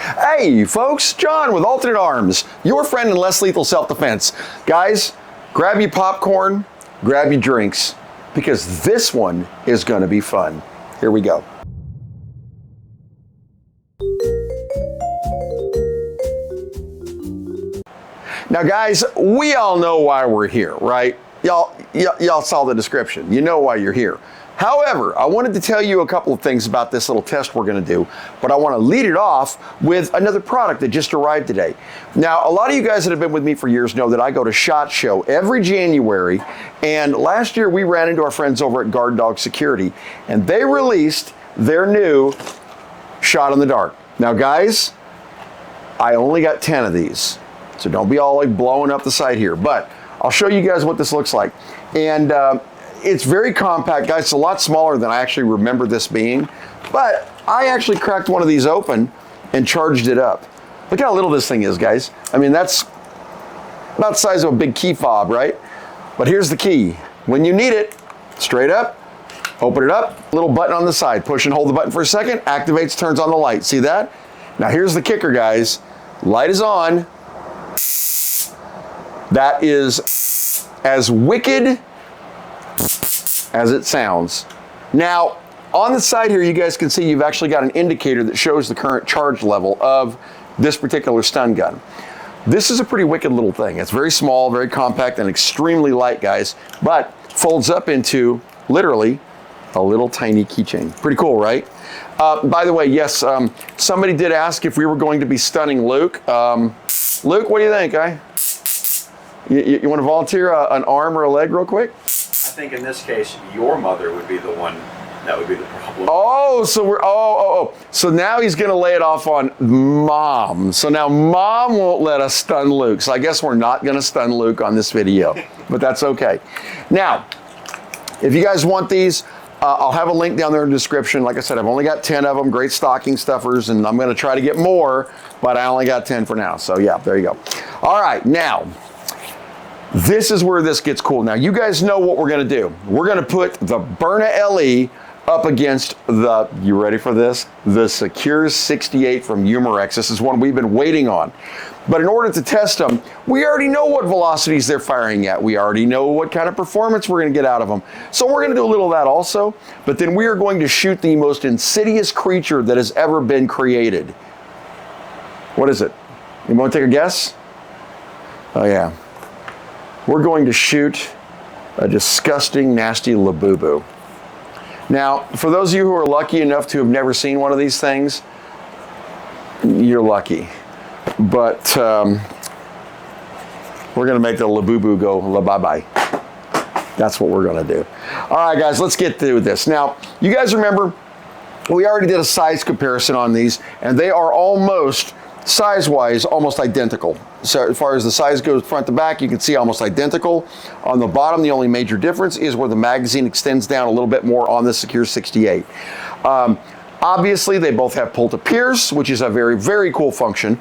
Hey folks, John with Alternate Arms, your friend in less lethal self-defense. Guys, grab your popcorn, grab your drinks, because this one is gonna be fun. Here we go. Now guys, we all know why we're here, right? Y'all saw the description. You know why you're here. However, I wanted to tell you a couple of things about this little test we're gonna do, but I wanna lead it off with another product that just arrived today. Now, a lot of you guys that have been with me for years know that I go to SHOT Show every January, and last year we ran into our friends over at Guard Dog Security, and they released their new Shot in the Dark. Now guys, I only got 10 of these, so don't be all like blowing up the site here, but I'll show you guys what this looks like. And it's very compact, guys. It's a lot smaller than I actually remember this being, but I actually cracked one of these open and charged it up. Look how little this thing is, guys. I mean, that's about the size of a big key fob, right? But here's the key. When you need it, straight up, open it up, little button on the side. Push and hold the button for a second, activates, turns on the light. See that? Now here's the kicker, guys. Light is on. That is as wicked as it sounds. Now, on the side here, you guys can see you've actually got an indicator that shows the current charge level of this particular stun gun. This is a pretty wicked little thing. It's very small, very compact, and extremely light, guys, but folds up into literally a little tiny keychain. Pretty cool, right? By the way, yes, somebody did ask if we were going to be stunning Luke. Luke, what do you think, You want to volunteer an arm or a leg real quick? I think in this case, your mother would be the one that would be the problem. Oh, so we're, so now he's going to lay it off on mom. So now mom won't let us stun Luke. So I guess we're not going to stun Luke on this video, but that's okay. Now, if you guys want these, I'll have a link down there in the description. Like I said, I've only got 10 of them, great stocking stuffers, and I'm going to try to get more, but I only got 10 for now. So yeah, there you go. All right, now, this is where this gets cool. Now, you guys know what we're gonna do. We're gonna put the Byrna LE up against the, you ready for this? The Secure 68 from Umarex. This is one we've been waiting on. But in order to test them, we already know what velocities they're firing at. We already know what kind of performance we're gonna get out of them. So we're gonna do a little of that also, but then we are going to shoot the most insidious creature that has ever been created. What is it? You wanna take a guess? Oh yeah. We're going to shoot a disgusting, nasty Labubu. Now, for those of you who are lucky enough to have never seen one of these things, you're lucky. But we're gonna make the Labubu go la-bye-bye. That's what we're gonna do. All right, guys, let's get through this. Now, you guys remember, we already did a size comparison on these, and they are almost, size-wise, almost identical. So as far as the size goes front to back, you can see almost identical. On the bottom, the only major difference is where the magazine extends down a little bit more on the Secure 68. Obviously, they both have pull to pierce, which is a very, very cool function.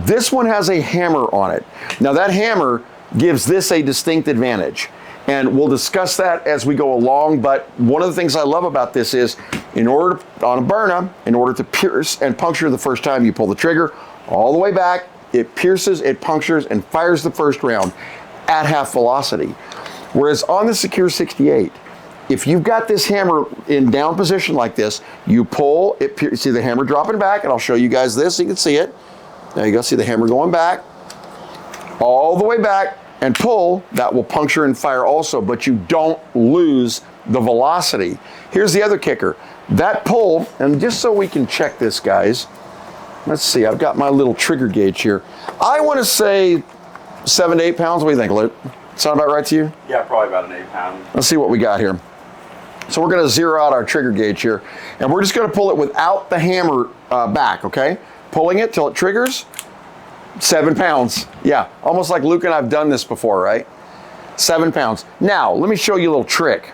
This one has a hammer on it. Now that hammer gives this a distinct advantage. And we'll discuss that as we go along, but one of the things I love about this is, on a Byrna, in order to pierce and puncture the first time, you pull the trigger all the way back, it pierces, it punctures, and fires the first round at half velocity. Whereas on the Secure 68, if you've got this hammer in down position like this, you pull, see the hammer dropping back, and I'll show you guys this so you can see it. There you go, see the hammer going back, all the way back, and pull, that will puncture and fire also, but you don't lose the velocity. Here's the other kicker. That pull, and just so we can check this, guys, let's see, I've got my little trigger gauge here. I want to say 7 to 8 pounds. What do you think, Luke? Sound about right to you? Yeah, probably about an 8 pound. Let's see what we got here. So we're going to zero out our trigger gauge here, and we're just going to pull it without the hammer back, okay? Pulling it till it triggers, 7 pounds. Yeah, almost like Luke and I've done this before, right? 7 pounds. Now, let me show you a little trick.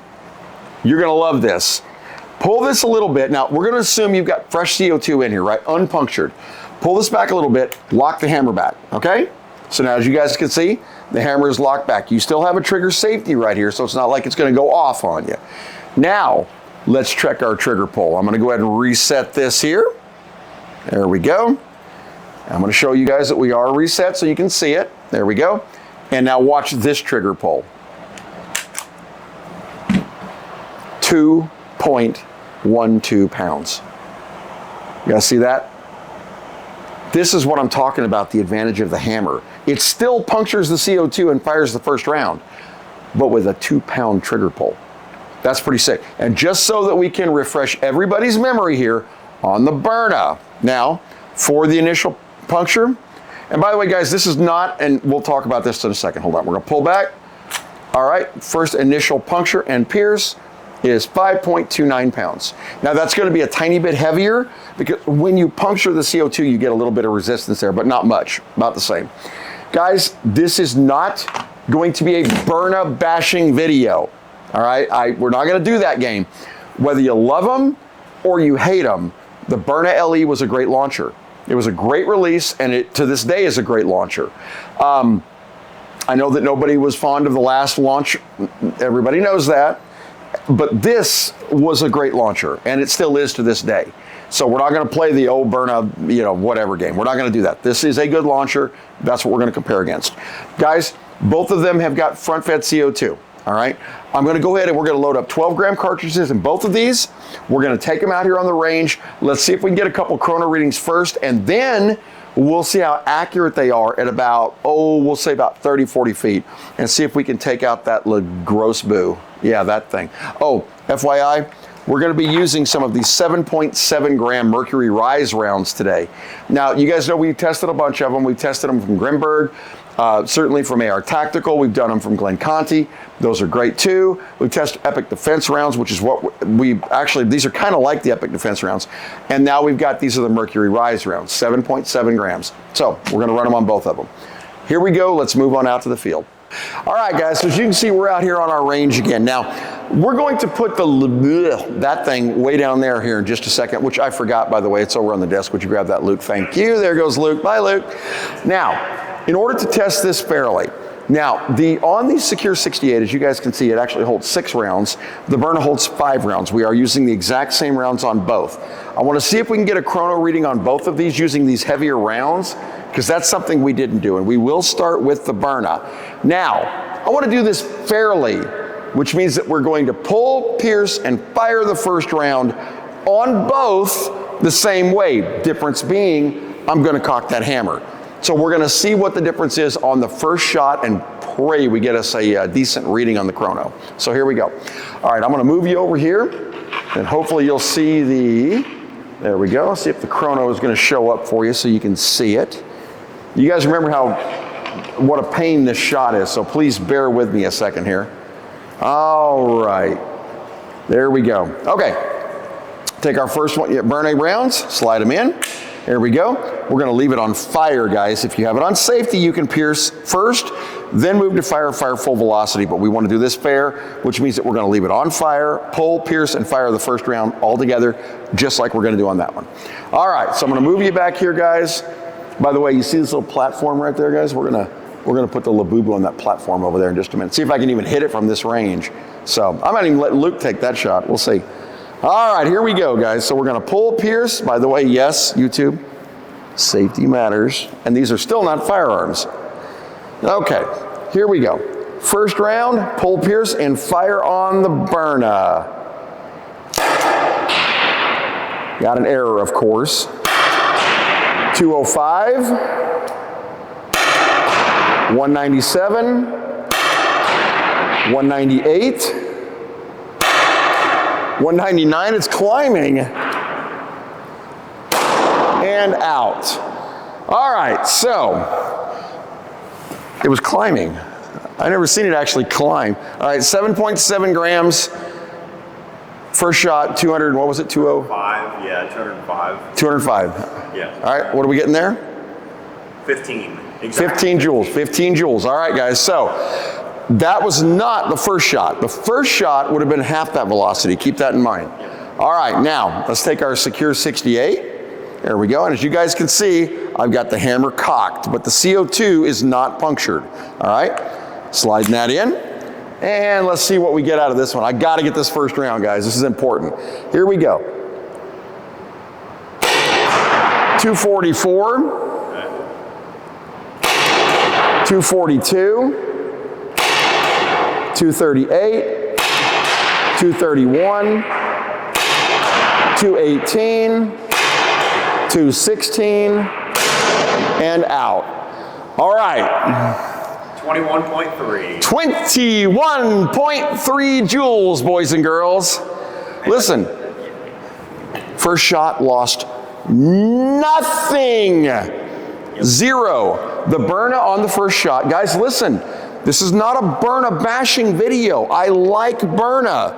You're going to love this. Pull this a little bit. Now, we're going to assume you've got fresh CO2 in here, right? Unpunctured. Pull this back a little bit, lock the hammer back, okay? So now, as you guys can see, the hammer is locked back. You still have a trigger safety right here, so it's not like it's going to go off on you. Now, let's check our trigger pull. I'm going to go ahead and reset this here. There we go. I'm going to show you guys that we are reset so you can see it. There we go. And now watch this trigger pull. 2.12 pounds. You guys see that? This is what I'm talking about, the advantage of the hammer. It still punctures the CO2 and fires the first round, but with a 2-pound trigger pull. That's pretty sick. And just so that we can refresh everybody's memory here on the Byrna. Now, for the initial puncture, and by the way, guys, this is not, and we'll talk about this in a second. Hold on, we're gonna pull back. All right, first initial puncture and pierce is 5.29 pounds. Now that's gonna be a tiny bit heavier because when you puncture the CO2, you get a little bit of resistance there, but not much, about the same. Guys, this is not going to be a Byrna bashing video. All right, we're not gonna do that game. Whether you love them or you hate them, the Byrna LE was a great launcher. It was a great release, and it to this day is a great launcher. I know that nobody was fond of the last launch. Everybody knows that. But this was a great launcher, and it still is to this day. So we're not going to play the old Byrna, whatever game. We're not going to do that. This is a good launcher. That's what we're going to compare against. Guys, both of them have got front-fed CO2. All right, I'm going to go ahead and we're going to load up 12-gram cartridges in both of these. We're going to take them out here on the range. Let's see if we can get a couple chrono readings first, and then we'll see how accurate they are at about, we'll say about 30, 40 feet, and see if we can take out that Labubu. Yeah, that thing. Oh, FYI, we're going to be using some of these 7.7 gram mercury rise rounds today. Now, you guys know we've tested a bunch of them. We've tested them from Grimberg. Certainly from AR Tactical, we've done them from Glen Conti. Those are great too. We test Epic Defense rounds, which is what these are kind of like the Epic Defense rounds. And now we've got, these are the Mercury Rise rounds, 7.7 grams. So we're gonna run them on both of them. Here we go, let's move on out to the field. All right, guys, so as you can see, we're out here on our range again. Now, we're going to put that thing way down there here in just a second, which I forgot, by the way. It's over on the desk. Would you grab that, Luke? Thank you. There goes Luke. Bye, Luke. Now, in order to test this fairly, now, on the Secure 68, as you guys can see, it actually holds 6 rounds. The Byrna holds 5 rounds. We are using the exact same rounds on both. I want to see if we can get a chrono reading on both of these using these heavier rounds, because that's something we didn't do, and we will start with the Byrna. Now, I want to do this fairly, which means that we're going to pull, pierce, and fire the first round on both the same way. Difference being, I'm going to cock that hammer. So we're going to see what the difference is on the first shot and pray we get us a decent reading on the chrono. So here we go. All right, I'm going to move you over here, and hopefully you'll see there we go. See if the chrono is going to show up for you so you can see it. You guys remember what a pain this shot is, so please bear with me a second here. All right, there we go. Okay, take our first one, Byrna rounds, slide them in. There we go. We're going to leave it on fire, guys. If you have it on safety, you can pierce first, then move to fire full velocity. But we want to do this fair, which means that we're going to leave it on fire, pull, pierce, and fire the first round all together, just like we're going to do on that one. All right, so I'm going to move you back here, guys. By the way, you see this little platform right there, guys? We're going to put the Labubu on that platform over there in just a minute. See if I can even hit it from this range. So I might even let Luke take that shot. We'll see. All right, here we go, guys. So we're going to pull, pierce. By the way, yes, YouTube, safety matters. And these are still not firearms. Okay, here we go. First round, pull, pierce, and fire on the Byrna. Got an error, of course. 205, 197, 198, 199, it's climbing, and out. All right, so it was climbing. I never seen it actually climb. All right, 7.7 grams. First shot, 200, what was it, 205, yeah, 205. 205. Yeah. All right, what are we getting there? 15. Exactly. 15 joules, 15 joules. All right, guys, so that was not the first shot. The first shot would have been half that velocity. Keep that in mind. All right, now let's take our Secure 68. There we go. And as you guys can see, I've got the hammer cocked, but the CO2 is not punctured. All right, sliding that in. And let's see what we get out of this one. I got to get this first round, guys. This is important. Here we go. 244. Okay. 242, 238, 231, 218, 216, and out. All right. 21.3. 21.3 joules, boys and girls. Listen, first shot lost nothing. Zero. The Byrna on the first shot. Guys, listen, this is not a Byrna bashing video. I like Byrna,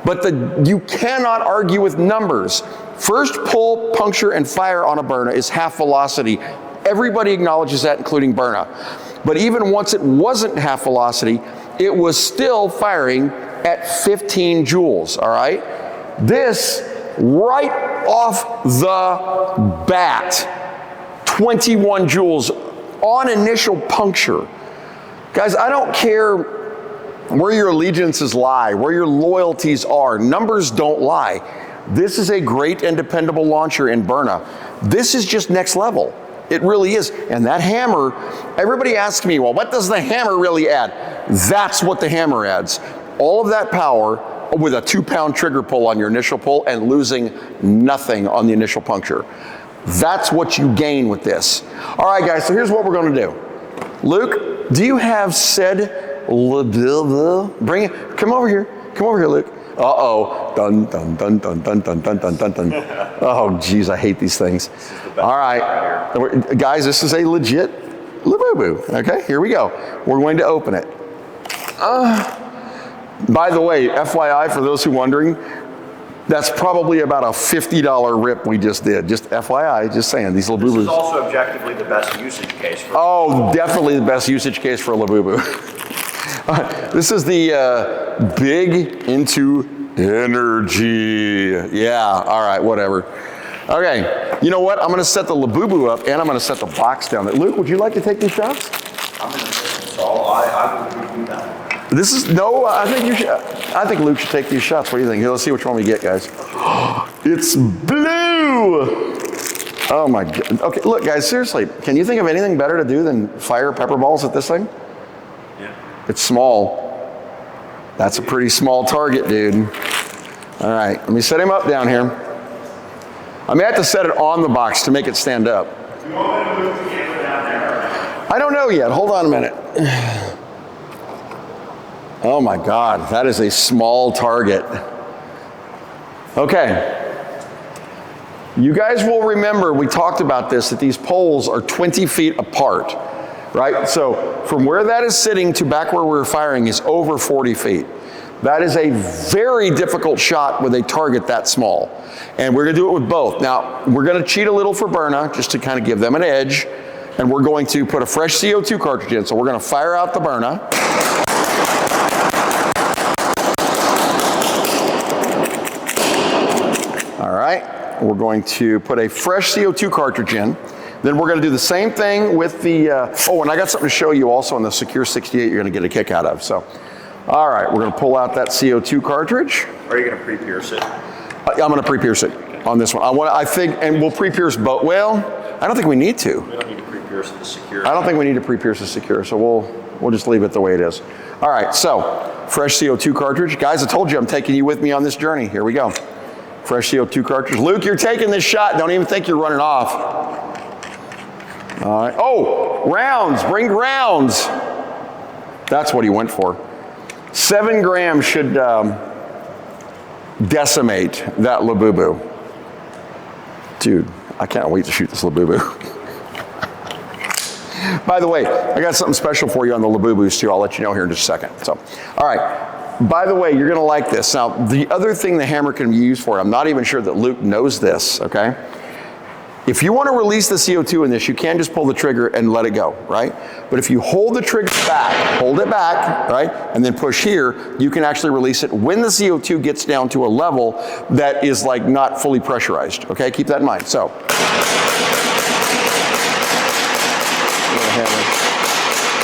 but you cannot argue with numbers. First pull, puncture, and fire on a Byrna is half velocity. Everybody acknowledges that, including Byrna. But even once it wasn't half velocity, it was still firing at 15 joules, all right? This, right off the bat, 21 joules on initial puncture. Guys, I don't care where your allegiances lie, where your loyalties are. Numbers don't lie. This is a great and dependable launcher in Byrna. This is just next level. It really is. And that hammer, everybody asks me, well, what does the hammer really add? That's what the hammer adds. All of that power with a 2-pound trigger pull on your initial pull and losing nothing on the initial puncture. That's what you gain with this. All right, guys, so here's what we're going to do. Luke, do you have said Labubu? Bring it. Come over here. Come over here, Luke. Uh-oh. Dun, dun, dun, dun, dun, dun, dun, dun, dun, dun. Oh, geez, I hate these things. All right. Guys, this is a legit Labubu. Okay, here we go. We're going to open it. By the way, FYI, for those who are wondering, that's probably about a $50 rip we just did. Just FYI, just saying, these Labubus. This is also objectively the best usage case for definitely the best usage case for a Labubu. This is the big into energy. Yeah, all right, whatever. Okay, you know what? I'm gonna set the Labubu up and I'm gonna set the box down. Luke, would you like to take these shots? I'm in the so I will do that. This is, no, I think you should, I think Luke should take these shots. What do you think? Here, let's see which one we get, guys. It's blue! Oh my God. Okay, look guys, seriously, can you think of anything better to do than fire pepper balls at this thing? Yeah. It's small. That's a pretty small target, dude. All right, let me set him up down here. I may have to set it on the box to make it stand up. Do you want me to move the camera down there? I don't know yet, hold on a minute. Oh my God, that is a small target. Okay. You guys will remember, we talked about this, that these poles are 20 feet apart, right? So from where that is sitting to back where we're firing is over 40 feet. That is a very difficult shot with a target that small. And we're gonna do it with both. Now, we're gonna cheat a little for Byrna, just to kind of give them an edge. And we're going to put a fresh CO2 cartridge in. So we're gonna fire out the Byrna. All right, we're going to put a fresh CO2 cartridge in. Then we're going to do the same thing with the, oh, and I got something to show you also on the Secure 68 you're going to get a kick out of. So, all right, we're going to pull out that CO2 cartridge. Are you going to pre-pierce it? I'm going to pre-pierce it on this one. I think, and we'll pre-pierce both. Well, I don't think we need to. We don't need to pre-pierce the Secure. I don't think we need to pre-pierce the Secure, so we'll just leave it the way it is. All right, so fresh CO2 cartridge. Guys, I told you I'm taking you with me on this journey. Here we go. Fresh CO2 cartridge. Luke, you're taking this shot. Don't even think you're running off. All right. Oh, rounds. Bring rounds. That's what he went for. 7 grams should decimate that Labubu. Dude, I can't wait to shoot this Labubu. By the way, I got something special for you on the Labubus too. I'll let you know here in just a second. So, all right. By the way, you're gonna like this. Now, the other thing the hammer can be used for, I'm not even sure that Luke knows this, okay? If you wanna release the CO2 in this, you can just pull the trigger and let it go, right? But if you hold the trigger back, hold it back, right? And then push here, you can actually release it when the CO2 gets down to a level that is like not fully pressurized, okay? Keep that in mind, so.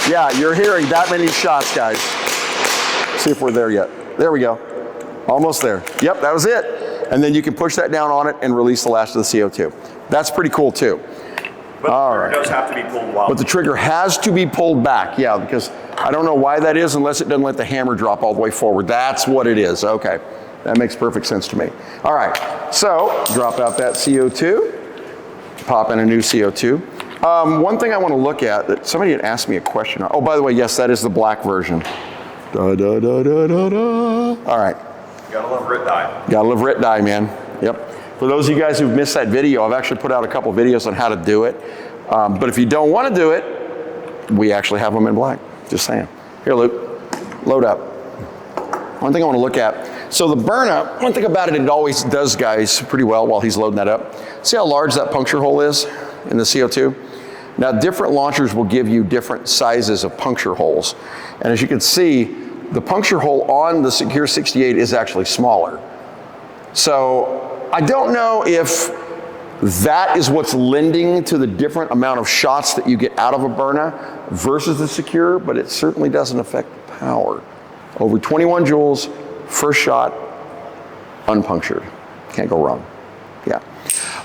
Yeah, you're hearing that many shots, guys. See if we're there yet. There we go. Almost there. Yep, that was it. And then you can push that down on it and release the last of the CO2. That's pretty cool too. But the trigger does have to be pulled while. But the trigger has to be pulled back, yeah, because I don't know why that is unless it doesn't let the hammer drop all the way forward. That's what it is, okay. That makes perfect sense to me. All right, so drop out that CO2, pop in a new CO2. One thing I want to look at, that somebody had asked me a question on. Oh, by the way, yes, that is the black version. Da, da, da, da, da, da. All right. Gotta love RIT dye. Gotta love RIT dye, man. Yep. For those of you guys who've missed that video, I've actually put out a couple videos on how to do it. But if you don't want to do it, we actually have them in black. Just saying. Here, Luke, load up. One thing I want to look at. So the Byrna, one thing about it, it always does, guys, pretty well while he's loading that up. See how large that puncture hole is in the CO2? Now, different launchers will give you different sizes of puncture holes. And as you can see, the puncture hole on the Secure 68 is actually smaller. So I don't know if that is what's lending to the different amount of shots that you get out of a Byrna versus the Secure, but it certainly doesn't affect power. Over 21 joules, first shot, unpunctured. Can't go wrong. Yeah.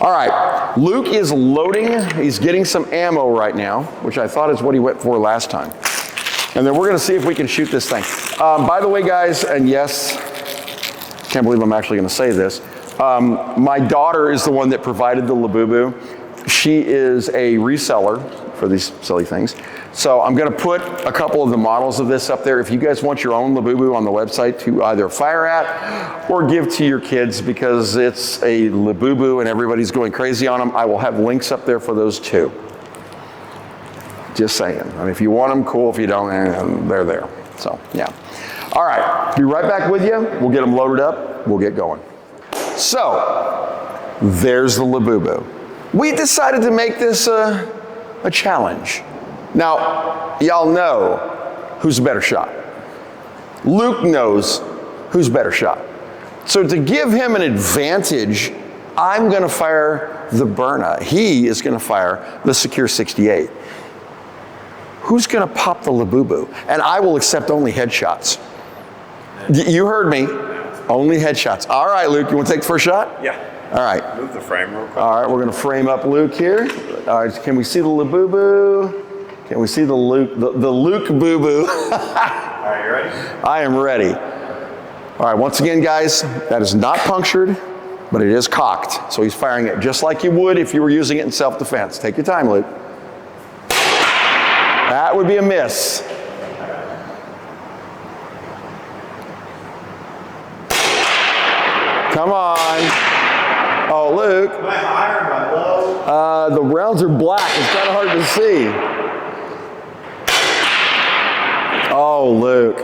All right, Luke is loading. He's getting some ammo right now, which I thought is what he went for last time. And then we're gonna see if we can shoot this thing. By the way, guys, and yes, can't believe I'm actually gonna say this. My daughter is the one that provided the Labubu. She is a reseller for these silly things. So I'm gonna put a couple of the models of this up there. If you guys want your own Labubu on the website to either fire at or give to your kids because it's a Labubu and everybody's going crazy on them, I will have links up there for those too. Just saying. I mean, if you want them, cool. If you don't, they're there. So, yeah. All right, be right back with you. We'll get them loaded up. We'll get going. So, there's the Labubu. We decided to make this a challenge. Now, y'all know who's a better shot. Luke knows who's better shot. So to give him an advantage, I'm gonna fire the Byrna. He is gonna fire the Secure 68. Who's gonna pop the Labubu? And I will accept only headshots. You heard me, only headshots. All right, Luke, you wanna take the first shot? Yeah. All right. Move the frame real quick. All right, we're gonna frame up Luke here. All right, can we see the Labubu? Can we see the Luke boo-boo? All right, you ready? I am ready. All right, once again, guys, that is not punctured, but it is cocked. So he's firing it just like you would if you were using it in self-defense. Take your time, Luke. That would be a miss. Come on. Oh, Luke. Am I higher or am I low? The rounds are black. It's kind of hard to see. Oh, Luke.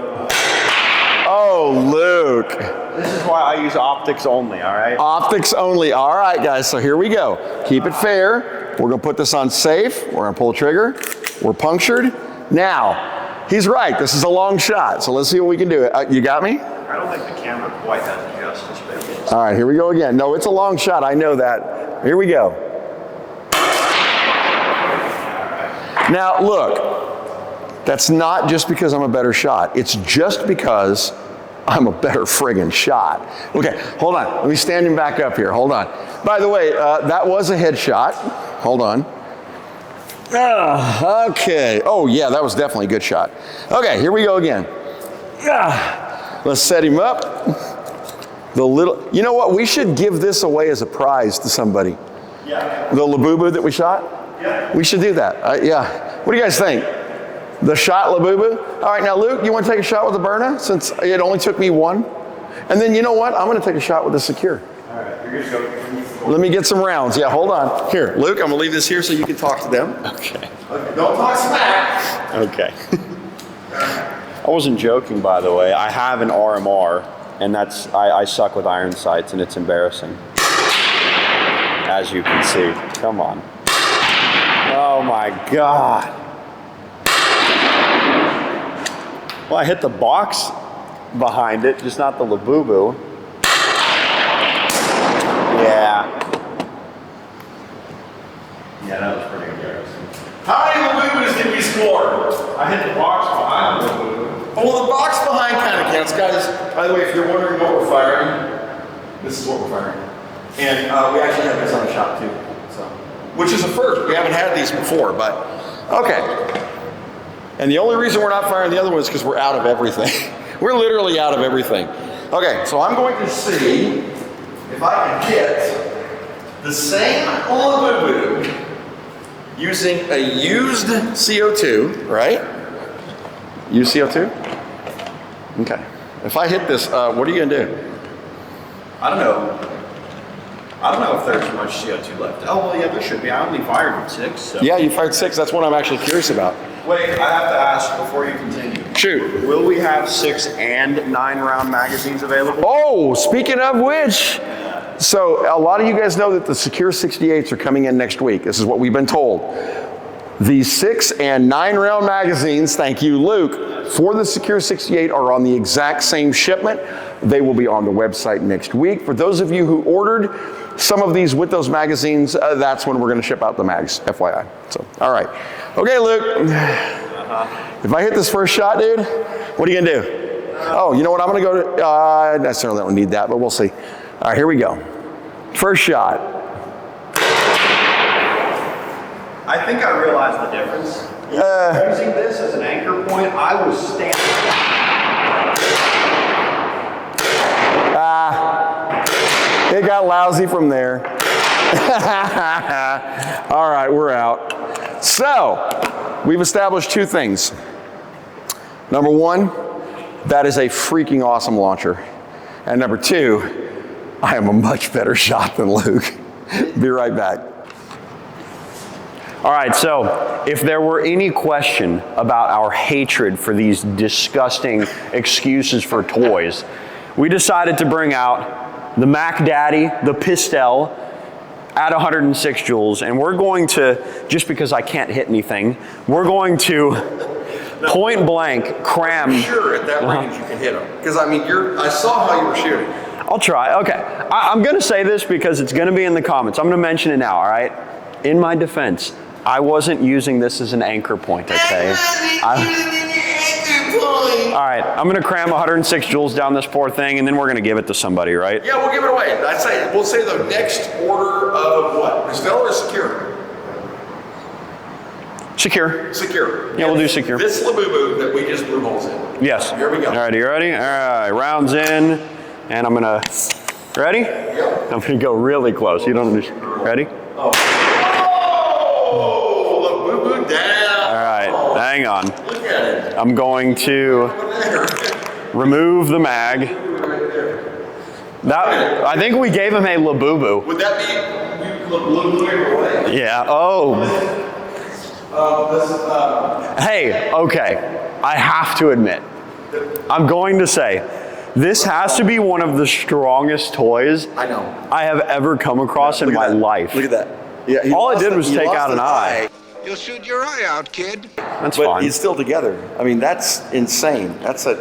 Oh, Luke. This is why I use optics only, all right? Optics only. All right, guys, so here we go. Keep it fair. We're gonna put this on safe. We're gonna pull the trigger. We're punctured. Now, he's right. This is a long shot, so let's see what we can do. You got me? I don't think the camera quite does justice, but it is. All right, here we go again. No, it's a long shot. I know that. Here we go. Now, look. That's not just because I'm a better shot. It's just because I'm a better friggin' shot. Okay, hold on. Let me stand him back up here. Hold on. By the way, that was a headshot. Hold on. Okay. Oh, yeah, that was definitely a good shot. Okay, here we go again. Let's set him up. You know what? We should give this away as a prize to somebody. Yeah. The Labubu that we shot? Yeah. We should do that. Yeah. What do you guys think? The shot Labubu? All right, now Luke, you want to take a shot with the Byrna since it only took me one? And then you know what? I'm going to take a shot with the Secure. All right, you're good to go. Let me get some rounds. Yeah, hold on. Here, Luke, I'm going to leave this here so you can talk to them. Okay. Don't talk smack. Okay. I wasn't joking, by the way. I have an RMR, and I suck with iron sights, and it's embarrassing. As you can see. Come on. Oh my God. Well, I hit the box behind it, just not the Labubu. Yeah. Yeah, that was pretty embarrassing. How many Labubus did we score? I hit the box behind the Labubu. Well, the box behind kind of counts, guys. By the way, if you're wondering what we're firing, this is what we're firing. And we actually have this on a shot too. So which is a first. We haven't had these before, but okay. And the only reason we're not firing the other one is because we're out of everything. We're literally out of everything. Okay, so I'm going to see if I can get the same Labubu using a used CO2, right? Used CO2? Okay. If I hit this, what are you gonna do? I don't know. I don't know if there's much CO2 left. Oh, well, yeah, there should be. I only fired 6. So. Yeah, you fired 6. That's what I'm actually curious about. Wait, I have to ask before you continue. Shoot. Will we have 6 and 9 round magazines available? Oh, speaking of which, so a lot of you guys know that the Secure 68s are coming in next week. This is what we've been told. These 6 and 9 round magazines, thank you, Luke, for the Secure 68 are on the exact same shipment. They will be on the website next week. For those of you who ordered some of these with those magazines, that's when we're going to ship out the mags, FYI. So, all right. Okay, Luke. If I hit this first shot, dude, what are you going to do? Oh, you know what? I'm going to go to, I necessarily don't need that, but we'll see. All right, here we go. First shot. I think I realized the difference. Using this as an anchor point, I was standing. It got lousy from there. All right, we're out. So, we've established 2 things. Number 1, that is a freaking awesome launcher. And number 2, I am a much better shot than Luke. Be right back. All right, so if there were any question about our hatred for these disgusting excuses for toys, we decided to bring out the Mac Daddy, the Pistelle, at 106 joules, and we're going to, just because I can't hit anything, we're going to point blank cram. I'm sure at that range you can hit them. Because I mean, I saw how you were shooting. I'll try, okay. I'm gonna say this because it's gonna be in the comments. I'm gonna mention it now, all right? In my defense, I wasn't using this as an anchor point, okay? All right, I'm gonna cram 106 joules down this poor thing, and then we're gonna give it to somebody, right? Yeah, we'll give it away. We'll say the next order of what? Pistelle or Secure? Secure. Secure. Yeah, we'll do Secure. This Labubu that we just blew holes in. Yes. Here we go. All right, you ready? All right, rounds in, and I'm gonna, ready? Yep. I'm gonna go really close. You don't, ready? Oh, Labubu down. All right, hang on. Look at it. I'm going to remove the mag. That, I think we gave him a Labubu. Would that be Labubu away? Yeah, oh. Hey, okay, I have to admit, I'm going to say, this has to be one of the strongest toys I know. I have ever come across in my life. Look at that. Yeah, all it did was take out an eye. You'll shoot your eye out, kid. That's But fine. he's still together. I mean, that's insane. That's a...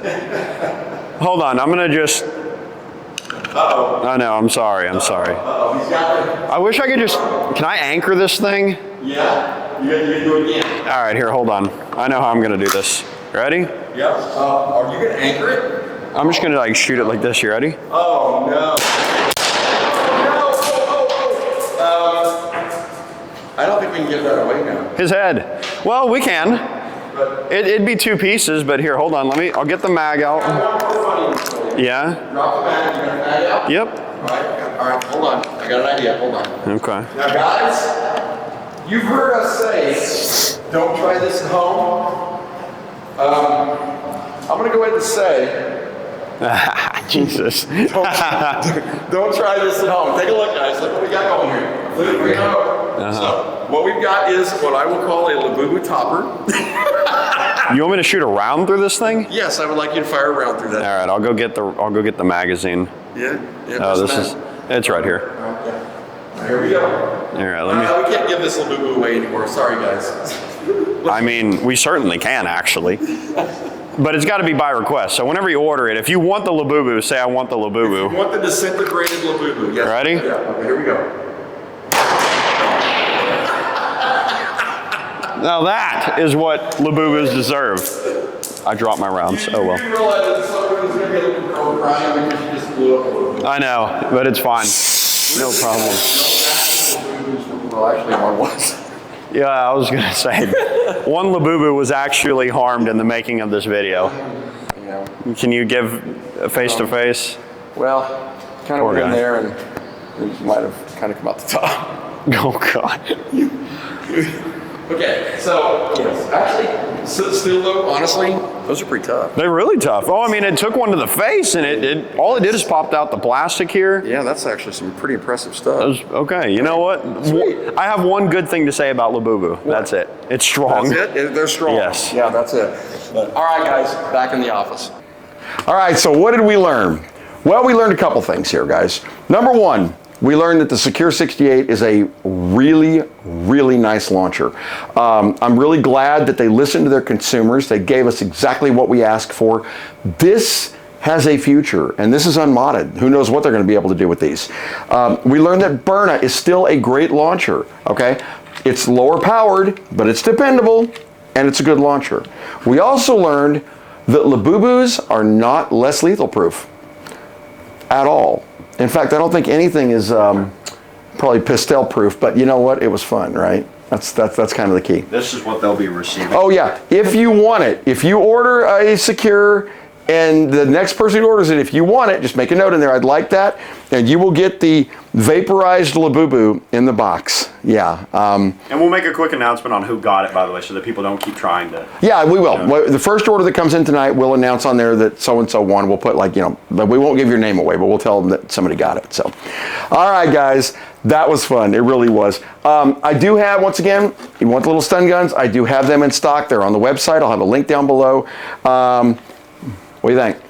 Hold on, I'm gonna just... Uh-oh. I know, I'm sorry. Uh-oh, he's got it. I wish I could just... Can I anchor this thing? Yeah, you gotta do it again. All right, here, hold on. I know how I'm gonna do this. Ready? Yep. Are you gonna anchor it? I'm just gonna like shoot it like this. You ready? Oh, no. I don't think we can get that away now. His head. Well, we can. It'd be 2 pieces, but here, hold on. I'll get the mag out. Yeah? Drop the mag, you got the mag out? Yep. All right, hold on. I got an idea, hold on. Okay. Now guys, you've heard us say, don't try this at home. I'm gonna go ahead and say, Jesus. don't try this at home. Take a look, guys. Look what we got going here. Look at we go. So what we've got is what I will call a Labubu topper. You want me to shoot a round through this thing? Yes, I would like you to fire a round through that. All right, I'll go get the magazine. Yeah. Oh, it's right here. Okay. Here we go. All right, let me. We can't give this Labubu away anymore. Sorry, guys. I mean, we certainly can actually. But it's got to be by request. So whenever you order it, if you want the Labubu, say I want the Labubu. You want the disintegrated Labubu. Yes. Ready? Yeah. Okay, here we go. Now that is what Labubus deserve. I dropped my rounds. Oh well. You realize that someone is going to get a little girl crying because you just blew up a Labubu. I know, but it's fine. No problem. No Labubus Well, actually, one was. Yeah, I was gonna say, one Labubu was actually harmed in the making of this video. Yeah. Can you give a face-to-face? Well, kind of Poor went in guy. there and it might have kind of come out the top. Oh, God. Okay, so yes, actually, still though, honestly, those are pretty tough. They're really tough. Oh, I mean, it took one to the face, and all it did is popped out the plastic here. Yeah, that's actually some pretty impressive stuff. That was, okay, you know what? Sweet. I have one good thing to say about Labubu. That's it. It's strong. That's it? They're strong. Yes. Yeah, that's it. All right, guys, back in the office. All right, so what did we learn? Well, we learned a couple things here, guys. Number one, we learned that the Secure 68 is a really, really nice launcher. I'm really glad that they listened to their consumers. They gave us exactly what we asked for. This has a future, and this is unmodded. Who knows what they're going to be able to do with these. We learned that Byrna is still a great launcher, okay? It's lower powered, but it's dependable, and it's a good launcher. We also learned that Labubus are not less lethal proof at all. In fact, I don't think anything is probably Pistelle proof, but you know what? It was fun, right? That's kind of the key. This is what they'll be receiving. Oh yeah, if you want it, if you order a Secure and the next person who orders it, if you want it, just make a note in there, I'd like that, and you will get the vaporized Labubu in the box. Yeah. And we'll make a quick announcement on who got it, by the way, so that people don't keep trying to. Yeah, we will. The first order that comes in tonight, we'll announce on there that so-and-so won. We'll put we won't give your name away, but we'll tell them that somebody got it. So, all right, guys, that was fun. It really was. I do have, once again, you want the little stun guns, I do have them in stock. They're on the website. I'll have a link down below. What do you think?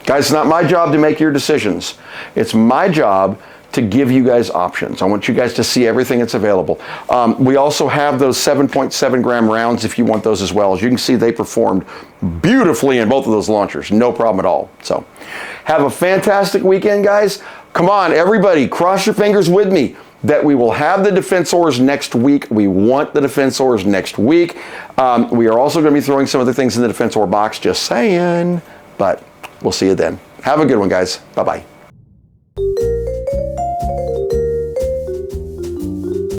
Guys, it's not my job to make your decisions. It's my job to give you guys options. I want you guys to see everything that's available. We also have those 7.7 gram rounds if you want those as well. As you can see, they performed beautifully in both of those launchers. No problem at all. So have a fantastic weekend, guys. Come on, everybody, cross your fingers with me that we will have the Defensors next week. We want the Defensors next week. We are also going to be throwing some other things in the Defensor box, just saying. But we'll see you then. Have a good one, guys. Bye-bye.